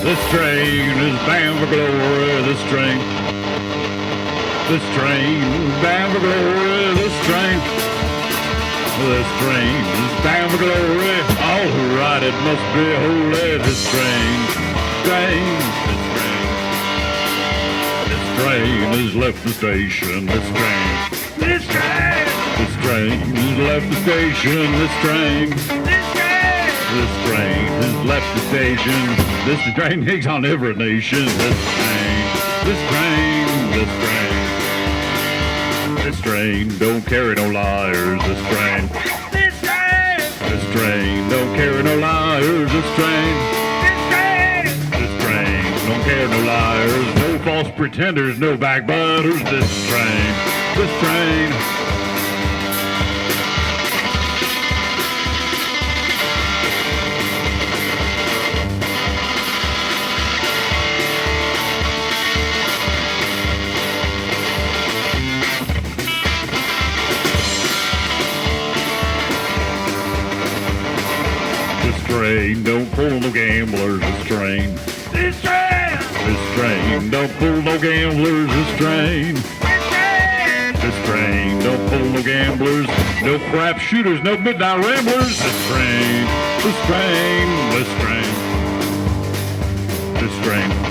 This train is bound for glory. This train is bound for glory. This train is bound for glory. All who ride it must be holy. This train has left the station. This train has left the station. This train has left the station. This train takes on every nation. This train don't carry no liars. This train don't carry no liars. This train don't carry no liars. No false pretenders, no backbiters. This train. This train don't pull no gamblers. This train don't pull no gamblers. This train don't pull no gamblers, no crap shooters, no midnight ramblers. This train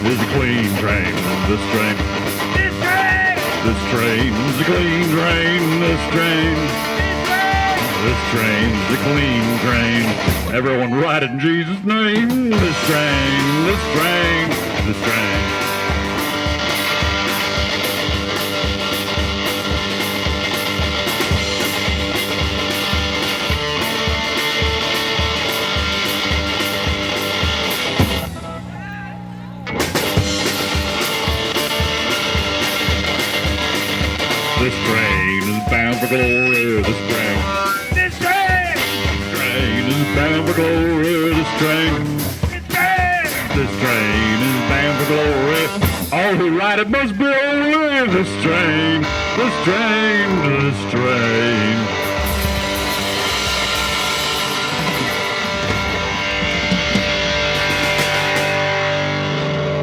is a clean train. This train is a clean train. This train's a clean train. Everyone ride it in Jesus' name. This train. This train is bound for glory. This train is bound for glory. This train is bound for glory. All who ride it must be holy. This train.